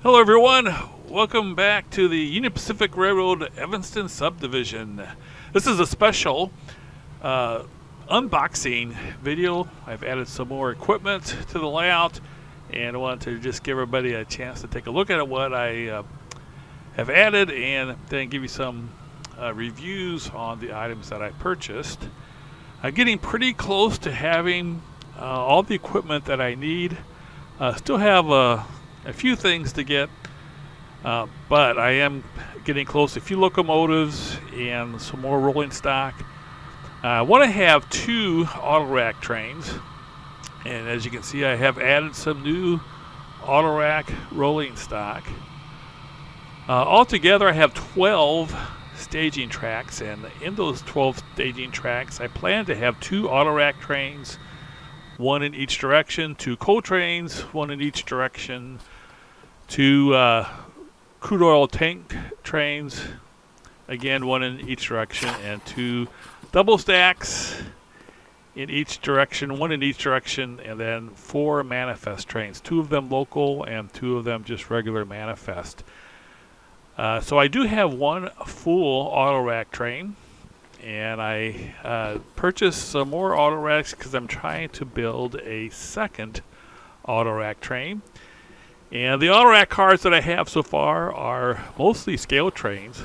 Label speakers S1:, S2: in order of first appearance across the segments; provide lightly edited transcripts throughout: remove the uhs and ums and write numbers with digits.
S1: Hello everyone, welcome back to the Union Pacific Railroad Evanston Subdivision. This is a special unboxing video. I've added some more equipment to the layout and I wanted to just give everybody a chance to take a look at what I have added and then give you some reviews on the items that I purchased. I'm getting pretty close to having all the equipment that I need. Still have a few things to get, but I am getting close. A few locomotives and some more rolling stock. I want to have 2 Autorack trains, and as you can see I have added some new Autorack rolling stock. Altogether I have 12 staging tracks, and in those 12 staging tracks I plan to have 2 Autorack trains, 1 in each direction, 2 coal trains, 1 in each direction, 2 crude oil tank trains, again 1 in each direction, and 2 double stacks in each direction, 1 in each direction, and then 4 manifest trains, 2 of them local and 2 of them just regular manifest. So I do have 1 full Autorack train, and I purchased some more Autoracks because I'm trying to build a second Autorack train. And the Autorack cars that I have so far are mostly Scaletrains.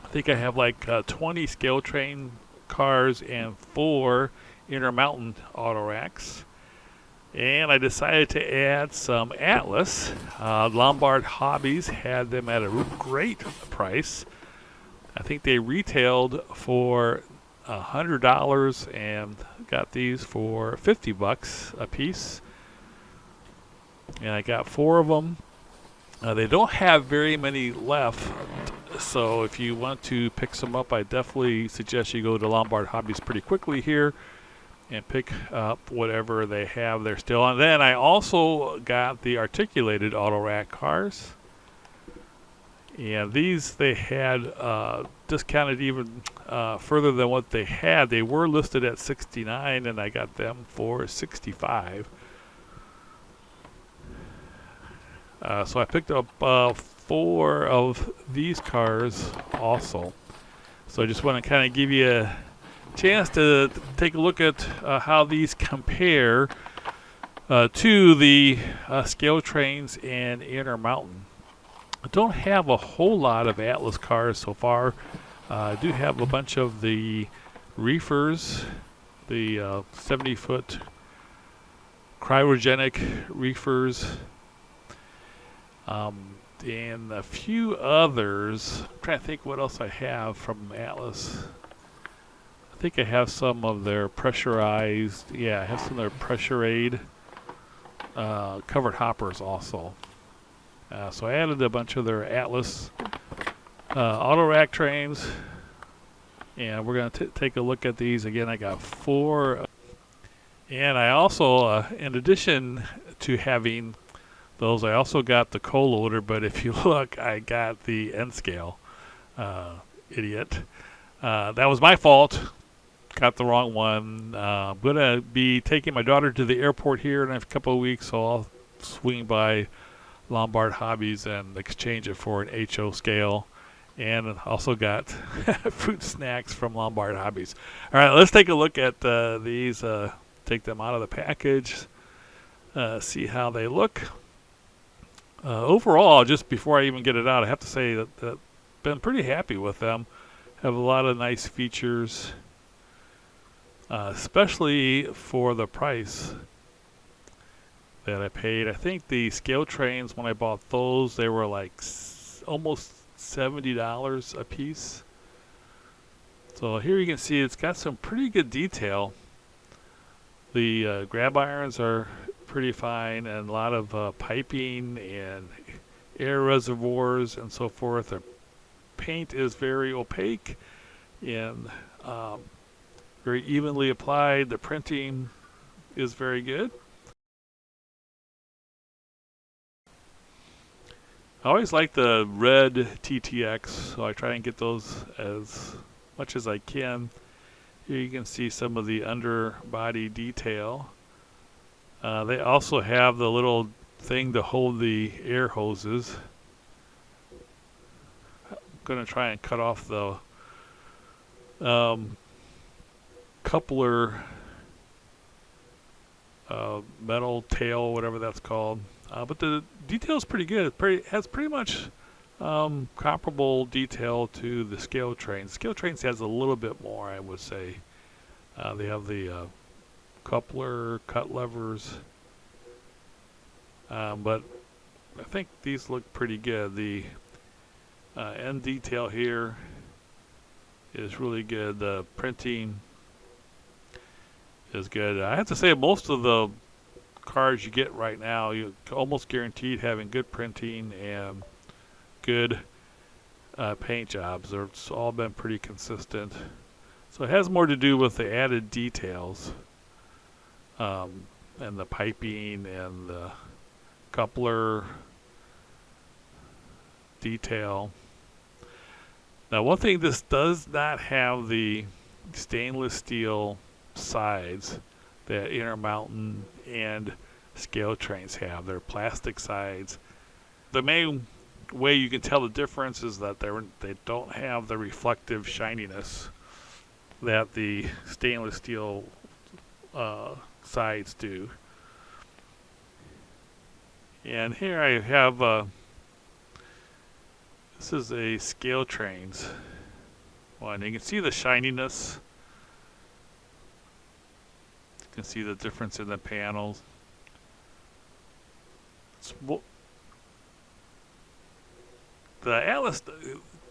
S1: I think I have like 20 Scaletrain cars and 4 Intermountain Autoracks. And I decided to add some Atlas. Lombard Hobbies had them at a great price. I think they retailed for $100 and got these for $50 a piece. And I got 4 of them. They don't have very many left, so if you want to pick some up, I definitely suggest you go to Lombard Hobbies pretty quickly here and pick up whatever they have there still. And then I also got the articulated Autorack cars. And these they had discounted even further than what they had. They were listed at $69 and I got them for $65. So I picked up 4 of these cars also. So I just want to kind of give you a chance to take a look at how these compare to the Scaletrains and Intermountain. I don't have a whole lot of Atlas cars so far. I do have a bunch of the reefers, the 70-foot cryogenic reefers, and a few others. I'm trying to think what else I have from Atlas. I think I have some of their pressurized, I have some of their pressure aid covered hoppers also. So I added a bunch of their Atlas Autorack trains, and we're going to take a look at these. Again, I got 4, and I also, in addition to having those, I also got the coal loader, but if you look, I got the N scale. Idiot. That was my fault. Got the wrong one. I'm going to be taking my daughter to the airport here in a couple of weeks, so I'll swing by Lombard Hobbies and exchange it for an HO scale. And also got fruit snacks from Lombard Hobbies. All right, let's take a look at these. Take them out of the package. See how they look. Overall, just before I even get it out, I have to say that I've been pretty happy with them. Have a lot of nice features, especially for the price that I paid. I think the Scaletrains, when I bought those, they were like almost $70 a piece. So here you can see it's got some pretty good detail. The grab irons are pretty fine, and a lot of piping and air reservoirs and so forth. The paint is very opaque and very evenly applied. The printing is very good. I always like the red TTX, so I try and get those as much as I can. Here you can see some of the underbody detail. They also have the little thing to hold the air hoses. I'm going to try and cut off the coupler metal tail, whatever that's called. But the detail is pretty good. It has pretty much comparable detail to the Scaletrains. Scaletrains has a little bit more, I would say. They have the coupler, cut levers, but I think these look pretty good. The end detail here is really good. The printing is good. I have to say, most of the cars you get right now, you're almost guaranteed having good printing and good paint jobs. It's all been pretty consistent. So it has more to do with the added details and the piping and the coupler detail. Now, one thing, this does not have the stainless steel sides that Intermountain and Scaletrains have. They're plastic sides. The main way you can tell the difference is that they don't have the reflective shininess that the stainless steel sides do. And here I have this is a Scaletrains one. You can see the shininess. You can see the difference in the panels. The Atlas,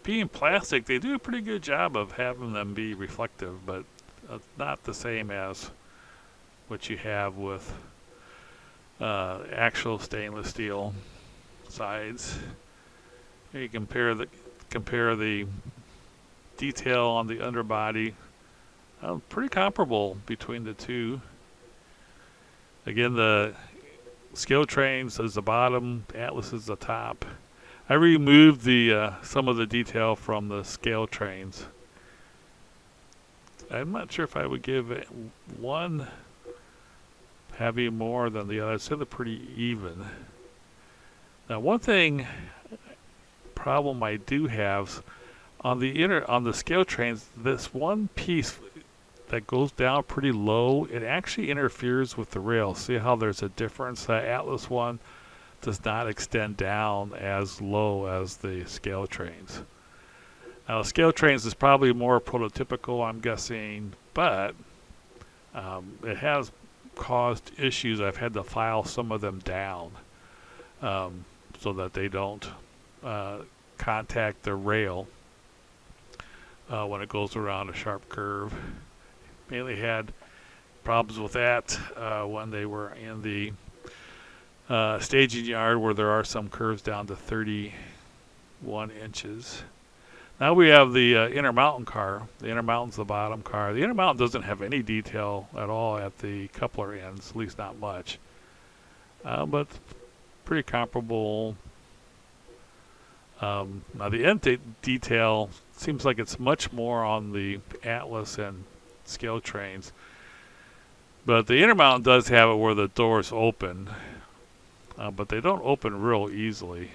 S1: being plastic, they do a pretty good job of having them be reflective, but not the same as what you have with actual stainless steel sides. Here you compare the detail on the underbody. Pretty comparable between the two. Again, the Scaletrains is the bottom, Atlas is the top. I removed the some of the detail from the Scaletrains. I'm not sure if I would give one having more than the other. I'd say they're pretty even. Now, one problem I do have on the Scaletrains, this one piece that goes down pretty low, it actually interferes with the rail. See how there's a difference? The Atlas one does not extend down as low as the Scaletrains. Now, the Scaletrains is probably more prototypical, I'm guessing, but it has caused issues. I've had to file some of them down so that they don't contact the rail when it goes around a sharp curve. Mainly had problems with that when they were in the staging yard, where there are some curves down to 31 inches. Now we have the Intermountain car. The Intermountain's the bottom car. The Intermountain doesn't have any detail at all at the coupler ends, at least not much. But pretty comparable. Now the end detail seems like it's much more on the Atlas and Scaletrains. But the Intermountain does have it where the doors open. But they don't open real easily.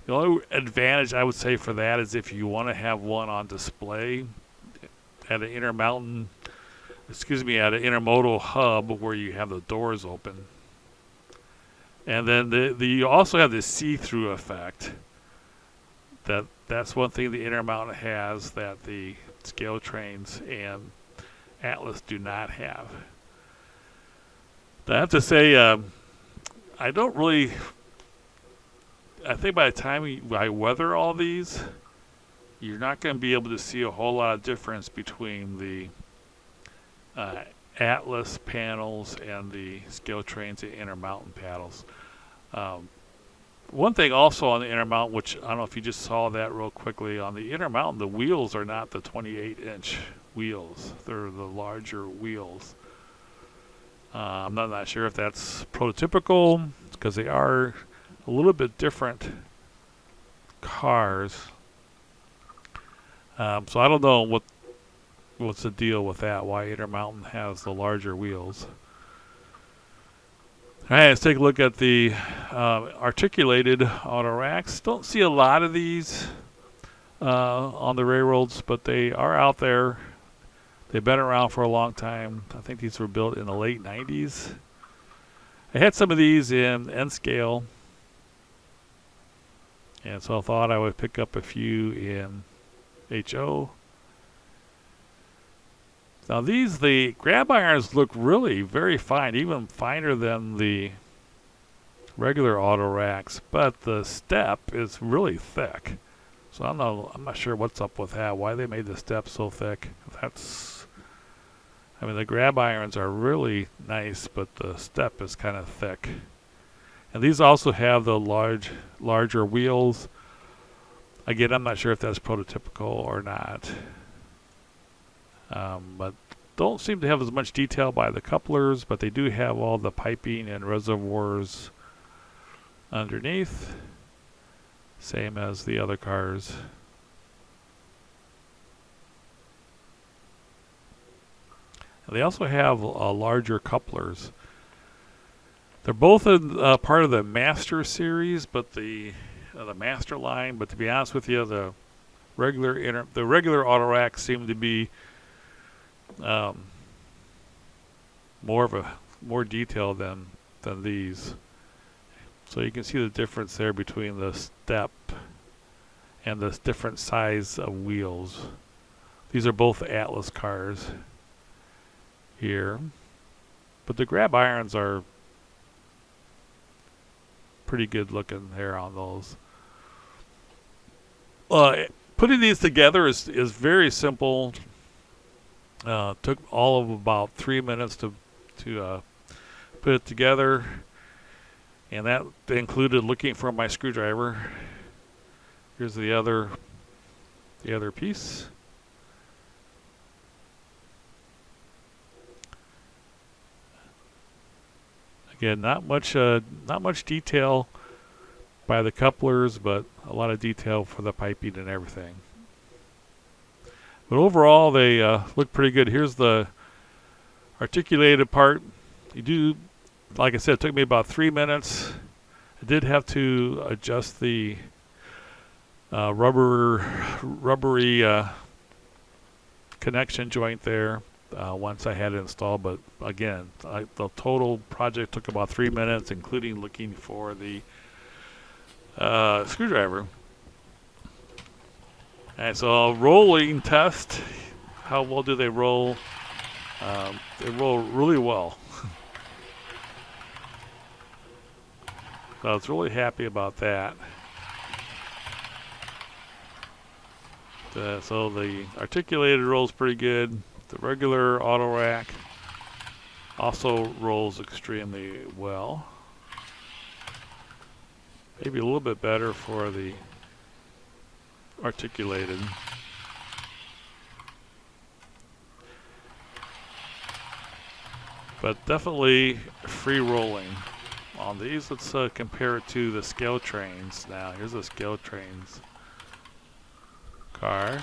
S1: The only advantage I would say for that is if you want to have one on display at an Intermountain, at an intermodal hub where you have the doors open. And then you also have the see-through effect. That's one thing the Intermountain has that the Scaletrains and Atlas do not have. I have to say, I think by the time I weather all these, you're not going to be able to see a whole lot of difference between the Atlas panels and the Scaletrains and Intermountain panels. One thing also on the Intermountain, which I don't know if you just saw that real quickly, on the Intermountain, the wheels are not the 28-inch wheels. They're the larger wheels. I'm not sure if that's prototypical, because they are a little bit different cars. So I don't know what's the deal with that, why Intermountain has the larger wheels. All right, let's take a look at the articulated auto racks. Don't see a lot of these on the railroads, but they are out there. They've been around for a long time. I think these were built in the late 90s. I had some of these in N scale, and so I thought I would pick up a few in HO. Now these, the grab irons look really very fine, even finer than the regular auto racks, but the step is really thick. So I'm not sure what's up with that, why they made the step so thick. I mean, the grab irons are really nice, but the step is kind of thick. And these also have the larger wheels. Again, I'm not sure if that's prototypical or not. But don't seem to have as much detail by the couplers, but they do have all the piping and reservoirs underneath, same as the other cars. And they also have larger couplers. They're both in, part of the Master series, but the Master line. But to be honest with you, the regular auto racks seem to be more detailed than these. So you can see the difference there between the step and the different size of wheels. These are both Atlas cars here, but the grab irons are pretty good looking there on those. Putting these together is very simple. Took all of about 3 minutes to put it together, and that included looking for my screwdriver. Here's the other piece. Again, not much detail by the couplers, but a lot of detail for the piping and everything. But overall, they look pretty good. Here's the articulated part. Like I said, it took me about 3 minutes. I did have to adjust the rubbery connection joint there once I had it installed. But again, the total project took about 3 minutes, including looking for the screwdriver. And so rolling test, how well do they roll? They roll really well. So I was really happy about that. So the articulated rolls pretty good. The regular auto rack also rolls extremely well. Maybe a little bit better for the articulated. But definitely free rolling on these. Let's compare it to the Scaletrains now. Here's the Scaletrains car.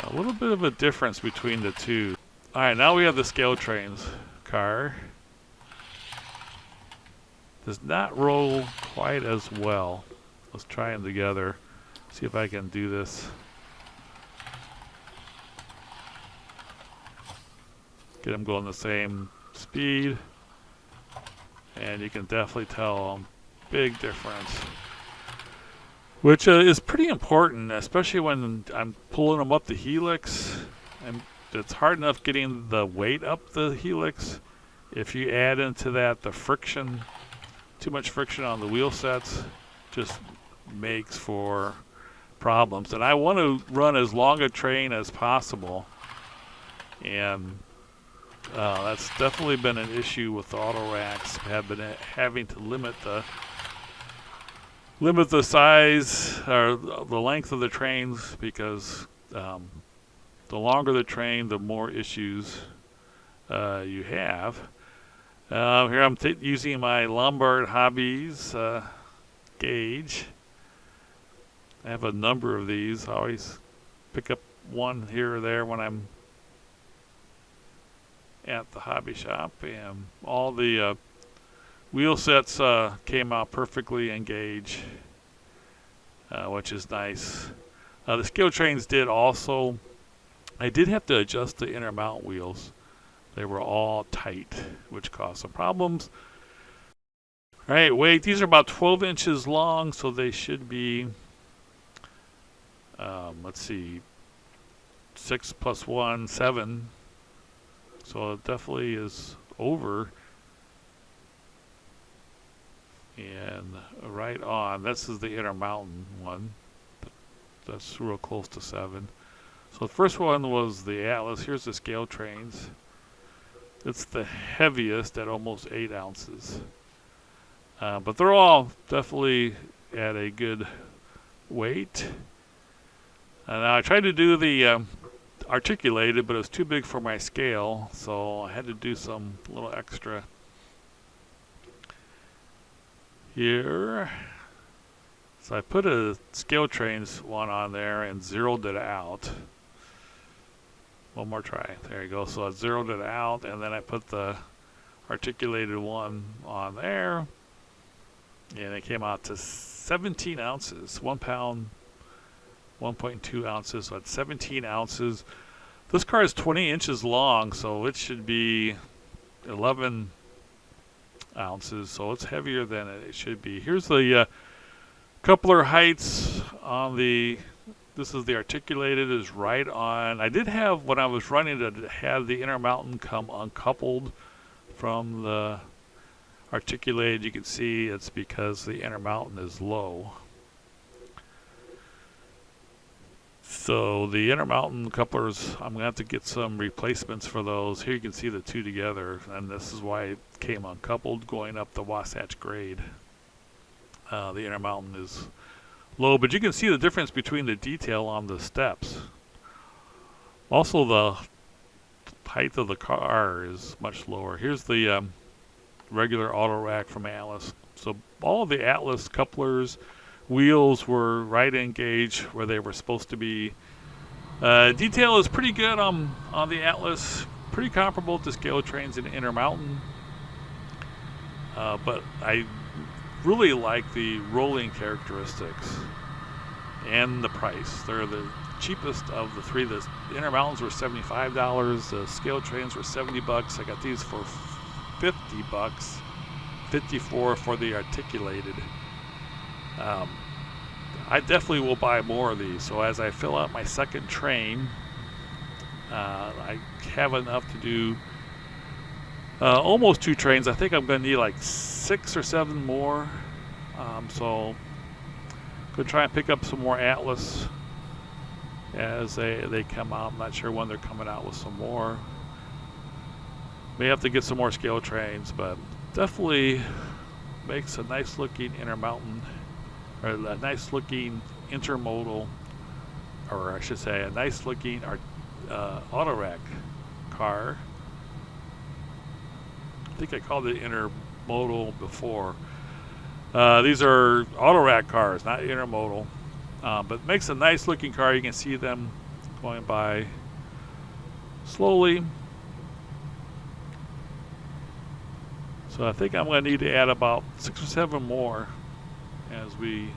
S1: A little bit of a difference between the two. Alright, now we have the Scaletrains car. Does not roll quite as well. Let's try them together. See if I can do this. Get them going the same speed. And you can definitely tell big difference. Which is pretty important, especially when I'm pulling them up the helix. And it's hard enough getting the weight up the helix. If you add into that the friction, too much friction on the wheel sets, just makes for problems. And I want to run as long a train as possible. And that's definitely been an issue with the auto racks. Have been having to limit the size or the length of the trains, because the longer the train, the more issues you have. Here I'm using my Lombard Hobbies gauge. I have a number of these. I always pick up one here or there when I'm at the hobby shop, and all the wheel sets came out perfectly engaged, which is nice. The Scaletrains did also. I did have to adjust the Intermount wheels. They were all tight, which caused some problems. All right, weight. These are about 12 inches long, so they should be, let's see, 6 plus 1, 7. So it definitely is over. And right on. This is the Intermountain one. That's real close to 7. So the first one was the Atlas. Here's the Scaletrains. It's the heaviest at almost 8 ounces. But they're all definitely at a good weight. Now I tried to do the articulated, but it was too big for my scale, so I had to do some little extra here. So I put a Scaletrains one on there and zeroed it out. One more try. There you go. So I zeroed it out, and then I put the articulated one on there, and it came out to 17 ounces, 1 pound, 1.2 ounces. So it's 17 ounces. This car is 20 inches long, so it should be 11 ounces. So it's heavier than it should be. Here's the coupler heights on the. This is the articulated, is right on. I did have, when I was running it, had the Intermountain come uncoupled from the articulated. You can see it's because the Intermountain is low. So the Intermountain couplers, I'm going to have to get some replacements for those. Here you can see the two together, and this is why it came uncoupled going up the Wasatch grade. The Intermountain is low, but you can see the difference between the detail on the steps. Also, the height of the car is much lower. Here's the regular auto rack from Atlas. So all of the Atlas couplers, wheels were right in gauge where they were supposed to be. Detail is pretty good on the Atlas, pretty comparable to Scaletrains and Intermountain. But I really like the rolling characteristics and the price. They're the cheapest of the three. The Intermountains were $75. The Scaletrains were $70. I got these for $50, $54 for the articulated. I definitely will buy more of these. So as I fill out my second train, I have enough to do almost 2 trains. I think I'm going to need like 6 or 7 more. So going to try and pick up some more Atlas as they come out. I'm not sure when they're coming out with some more. May have to get some more Scaletrains, but definitely makes a nice looking Intermountain, or a nice looking intermodal, or I should say a nice looking Autorack car. I think I called it intermodal before. These are Autorack cars, not intermodal, but makes a nice looking car. You can see them going by slowly. So I think I'm going to need to add about 6 or 7 more as we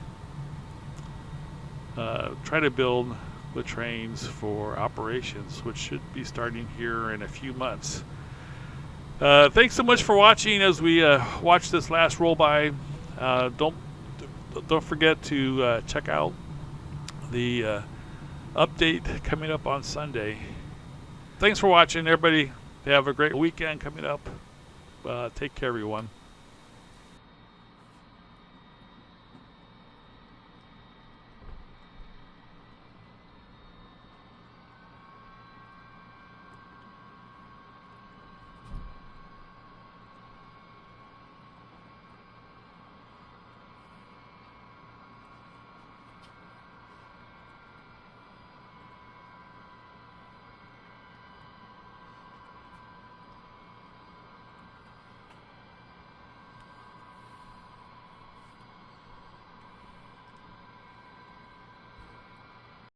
S1: try to build the trains for operations, which should be starting here in a few months. Thanks so much for watching as we watch this last roll by. Don't forget to check out the update coming up on Sunday. Thanks for watching, everybody. Have a great weekend coming up. Take care, everyone.